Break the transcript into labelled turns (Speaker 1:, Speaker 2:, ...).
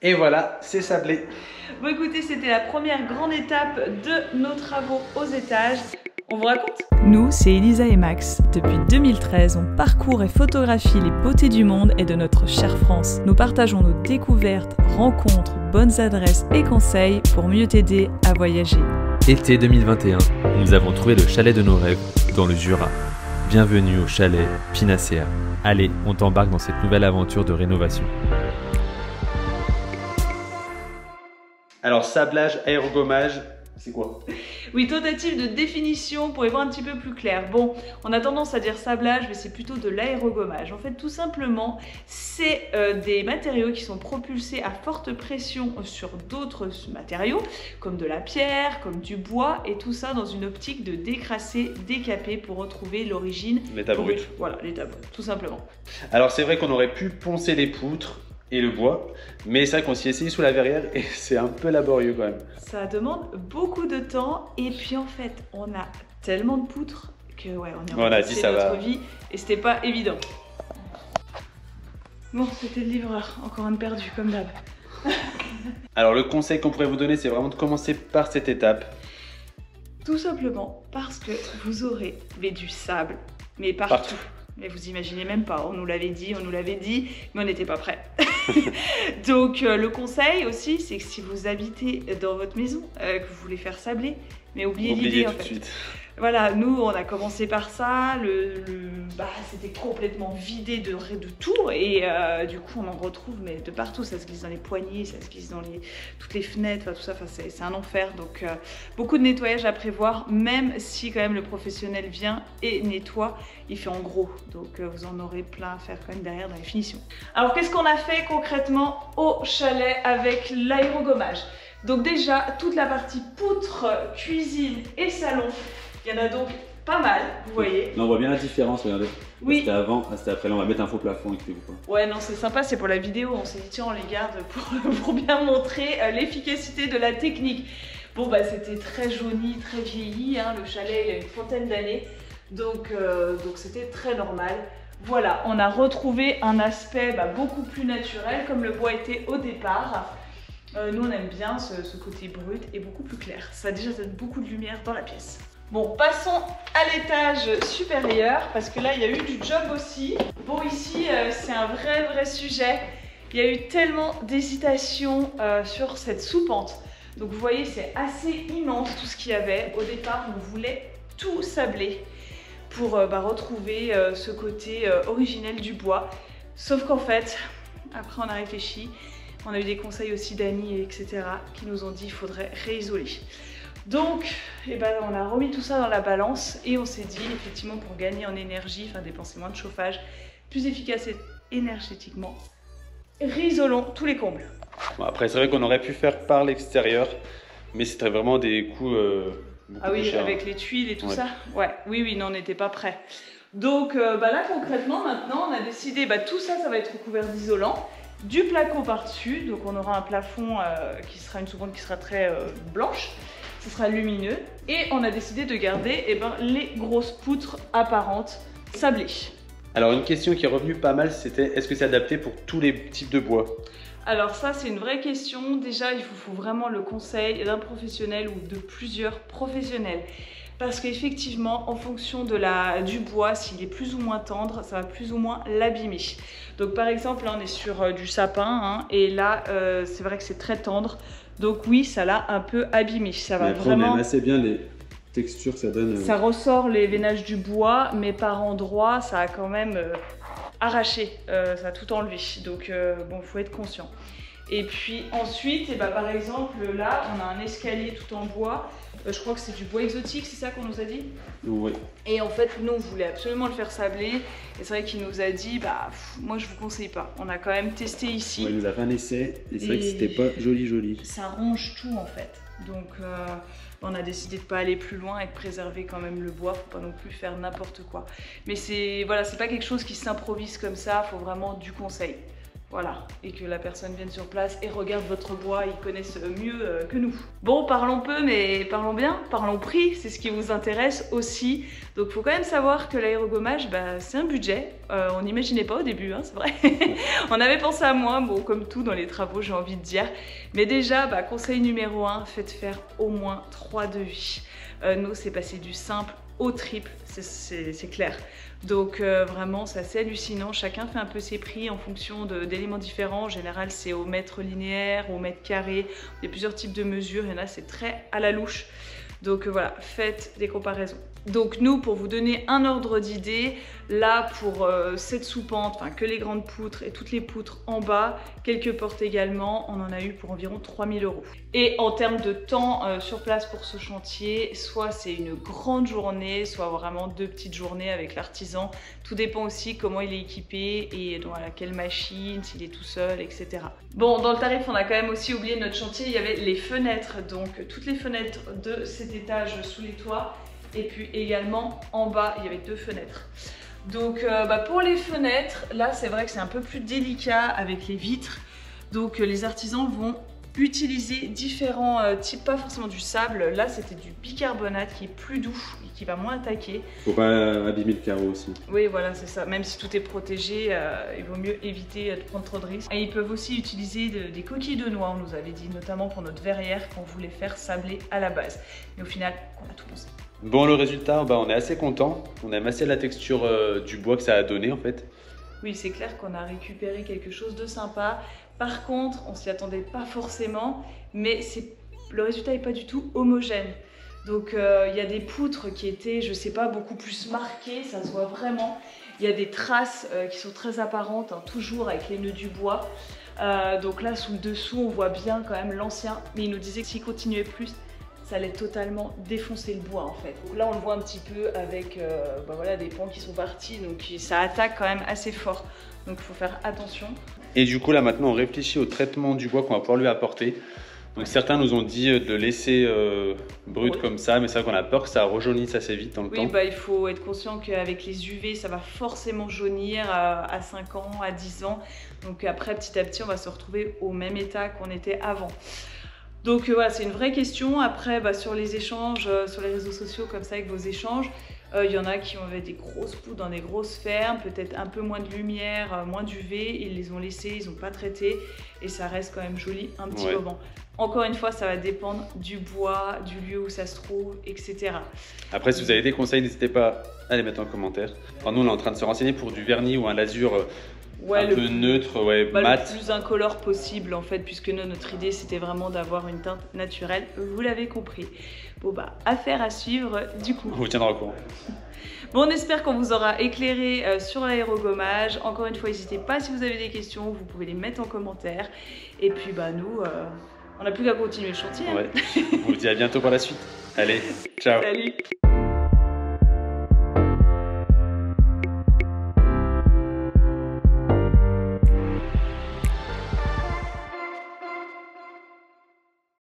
Speaker 1: Et voilà, c'est sablé.
Speaker 2: Bon écoutez, c'était la première grande étape de nos travaux aux étages. On vous raconte?
Speaker 3: Nous, c'est Elisa et Max. Depuis 2013, on parcourt et photographie les beautés du monde et de notre chère France. Nous partageons nos découvertes, rencontres, bonnes adresses et conseils pour mieux t'aider à voyager.
Speaker 4: Été 2021, nous avons trouvé le chalet de nos rêves dans le Jura. Bienvenue au chalet Pinacea. Allez, on t'embarque dans cette nouvelle aventure de rénovation.
Speaker 1: Alors, sablage, aérogommage, c'est quoi?
Speaker 2: Oui, tentative de définition pour y voir un petit peu plus clair. Bon, on a tendance à dire sablage, mais c'est plutôt de l'aérogommage. En fait, tout simplement, c'est des matériaux qui sont propulsés à forte pression sur d'autres matériaux, comme de la pierre, comme du bois, et tout ça dans une optique de décrasser, décaper pour retrouver l'origine.
Speaker 1: L'état brut.
Speaker 2: Voilà, l'état brut, tout simplement.
Speaker 1: Alors, c'est vrai qu'on aurait pu poncer les poutres et le bois, mais c'est vrai qu'on s'y essayé sous la verrière et c'est un peu laborieux quand même.
Speaker 2: Ça demande beaucoup de temps et puis en fait on a tellement de poutres que ouais, on a dit ça notre vie et c'était pas évident. Bon, c'était le livreur, encore un perdu comme d'hab.
Speaker 1: Alors le conseil qu'on pourrait vous donner, c'est vraiment de commencer par cette étape.
Speaker 2: Tout simplement parce que vous aurez du sable, mais partout. Mais vous imaginez même pas, on nous l'avait dit, mais on n'était pas prêts. Donc le conseil aussi, c'est que si vous habitez dans votre maison, que vous voulez faire sabler, mais oubliez l'idée en fait. Suite. Voilà, nous on a commencé par ça, c'était complètement vidé de tout et du coup on en retrouve mais de partout, ça se glisse dans les poignées, ça se glisse dans toutes les fenêtres, tout ça, c'est un enfer. Donc beaucoup de nettoyage à prévoir, même si quand même le professionnel vient et nettoie, il fait en gros, donc vous en aurez plein à faire quand même derrière dans les finitions. Alors qu'est-ce qu'on a fait concrètement au chalet avec l'aérogommage? Donc déjà toute la partie poutre, cuisine et salon. Il y en a donc pas mal, vous voyez.
Speaker 5: Là, on voit bien la différence, regardez.
Speaker 2: Oui.
Speaker 5: C'était avant, c'était après. Là, on va mettre un faux plafond.
Speaker 2: Ouais, non, c'est sympa, c'est pour la vidéo. On s'est dit, tiens, on les garde pour bien montrer l'efficacité de la technique. Bon, bah, c'était très jauni, très vieilli. Hein, le chalet, il y a une trentaine d'années. Donc c'était très normal. Voilà, on a retrouvé un aspect beaucoup plus naturel, comme le bois était au départ. Nous, on aime bien ce côté brut et beaucoup plus clair. Ça déjà donne beaucoup de lumière dans la pièce. Bon, passons à l'étage supérieur, parce que là, il y a eu du job aussi. Bon, ici, c'est un vrai sujet. Il y a eu tellement d'hésitation sur cette soupente. Donc, vous voyez, c'est assez immense tout ce qu'il y avait. Au départ, on voulait tout sabler pour retrouver ce côté originel du bois. Sauf qu'en fait, après, on a réfléchi. On a eu des conseils aussi d'amis, etc., qui nous ont dit qu'il faudrait réisoler. Donc, on a remis tout ça dans la balance et on s'est dit, effectivement, pour gagner en énergie, dépenser moins de chauffage, plus efficace énergétiquement, réisolons tous les combles.
Speaker 1: Bon, après, c'est vrai qu'on aurait pu faire par l'extérieur, mais c'était vraiment des coûts beaucoup plus chers.
Speaker 2: Avec les tuiles et tout ça. Ouais, oui, non, on n'était pas prêts. Donc là, concrètement, maintenant, on a décidé, tout ça, ça va être recouvert d'isolant. Du placo par-dessus, donc on aura un plafond qui sera une soupente qui sera très blanche. Ce sera lumineux et on a décidé de garder les grosses poutres apparentes sablées.
Speaker 1: Alors une question qui est revenue pas mal, c'était est-ce que c'est adapté pour tous les types de bois?
Speaker 2: Alors ça c'est une vraie question. Déjà il vous faut vraiment le conseil d'un professionnel ou de plusieurs professionnels. Parce qu'effectivement, en fonction du bois, s'il est plus ou moins tendre, ça va plus ou moins l'abîmer. Donc par exemple, là on est sur du sapin, et là c'est vrai que c'est très tendre. Donc oui, ça l'a un peu abîmé. Ça va vraiment.
Speaker 5: On aime assez bien les textures que ça donne.
Speaker 2: Ça ressort les veinages du bois, mais par endroits, ça a quand même arraché, ça a tout enlevé. Donc bon, faut être conscient. Et puis ensuite, par exemple, là, on a un escalier tout en bois. Je crois que c'est du bois exotique, c'est ça qu'on nous a dit?
Speaker 5: Oui.
Speaker 2: Et en fait, nous, on voulait absolument le faire sabler. Et c'est vrai qu'il nous a dit, moi, je vous conseille pas. On a quand même testé ici.
Speaker 5: Ouais, il nous a fait un essai. Et c'est vrai que c'était pas joli.
Speaker 2: Ça ronge tout, en fait. Donc, on a décidé de pas aller plus loin et de préserver quand même le bois. Faut pas non plus faire n'importe quoi. Mais c'est pas quelque chose qui s'improvise comme ça. Faut vraiment du conseil. Voilà, et que la personne vienne sur place et regarde votre bois, ils connaissent mieux que nous. Bon, parlons peu, mais parlons bien, parlons prix, c'est ce qui vous intéresse aussi. Donc il faut quand même savoir que l'aérogommage, bah, c'est un budget. On n'imaginait pas au début, hein, c'est vrai. On avait pensé à moins, bon, comme tout dans les travaux, j'ai envie de dire. Mais déjà, bah, conseil numéro 1, faites faire au moins 3 devis. Nous, c'est passé du simple au triple, c'est clair. Donc vraiment, c'est assez hallucinant. Chacun fait un peu ses prix en fonction d'éléments différents. En général, c'est au mètre linéaire, au mètre carré. Il y a plusieurs types de mesures. Il y en a, c'est très à la louche. Donc voilà, faites des comparaisons. Donc nous, pour vous donner un ordre d'idée, là pour cette sous-pente, enfin que les grandes poutres et toutes les poutres en bas, quelques portes également, on en a eu pour environ 3 000 €. Et en termes de temps sur place pour ce chantier, soit c'est une grande journée, soit vraiment 2 petites journées avec l'artisan. Tout dépend aussi comment il est équipé et dans quelle machine, s'il est tout seul, etc. Bon, dans le tarif, on a quand même aussi oublié notre chantier, il y avait les fenêtres. Donc toutes les fenêtres de cet étage sous les toits. Et puis également en bas, il y avait 2 fenêtres. Donc pour les fenêtres, là c'est vrai que c'est un peu plus délicat avec les vitres. Donc les artisans vont utiliser différents types, pas forcément du sable. Là c'était du bicarbonate qui est plus doux et qui va moins attaquer.
Speaker 5: Faut pas abîmer le carreau aussi.
Speaker 2: Oui voilà c'est ça, même si tout est protégé, il vaut mieux éviter de prendre trop de risques. Et ils peuvent aussi utiliser des coquilles de noix, on nous avait dit, notamment pour notre verrière qu'on voulait faire sabler à la base. Mais au final, on a tout pensé.
Speaker 1: Bon, le résultat, bah, on est assez content. On aime assez la texture du bois que ça a donné en fait.
Speaker 2: Oui, c'est clair qu'on a récupéré quelque chose de sympa. Par contre, on s'y attendait pas forcément, mais le résultat n'est pas du tout homogène. Donc il y a des poutres qui étaient, je sais pas, beaucoup plus marquées, ça se voit vraiment. Il y a des traces qui sont très apparentes, hein, toujours avec les nœuds du bois. Donc là, sous le dessous, on voit bien quand même l'ancien. Mais il nous disait que s'il continuait plus, ça allait totalement défoncer le bois en fait. Donc là on le voit un petit peu avec voilà, des pans qui sont partis, donc ça attaque quand même assez fort. Donc il faut faire attention.
Speaker 1: Et du coup là maintenant on réfléchit au traitement du bois qu'on va pouvoir lui apporter. Donc certains nous ont dit de le laisser brut comme ça, mais c'est vrai qu'on a peur que ça rejaunisse assez vite dans le temps.
Speaker 2: Oui, bah, il faut être conscient qu'avec les UV, ça va forcément jaunir à 5 ans, à 10 ans. Donc après, petit à petit, on va se retrouver au même état qu'on était avant. Donc voilà, c'est une vraie question. Après, sur les échanges, sur les réseaux sociaux, comme ça, avec vos échanges, il y en a qui ont des grosses poutres dans des grosses fermes, peut-être un peu moins de lumière, moins d'UV, ils les ont laissés, ils n'ont pas traité, et ça reste quand même joli un petit moment. Encore une fois, ça va dépendre du bois, du lieu où ça se trouve, etc.
Speaker 1: Après, si vous avez des conseils, n'hésitez pas à les mettre en commentaire. Enfin, nous, on est en train de se renseigner pour du vernis ou un lasur un peu neutre, mat.
Speaker 2: Le plus incolore possible en fait, puisque notre idée c'était vraiment d'avoir une teinte naturelle, vous l'avez compris. Bon affaire à suivre du coup.
Speaker 1: On vous tiendra au courant.
Speaker 2: Bon, on espère qu'on vous aura éclairé sur l'aérogommage. Encore une fois, n'hésitez pas si vous avez des questions, vous pouvez les mettre en commentaire. Et puis nous, on n'a plus qu'à continuer le chantier.
Speaker 1: Ouais. On vous dit à bientôt pour la suite. Allez, ciao.
Speaker 2: Salut.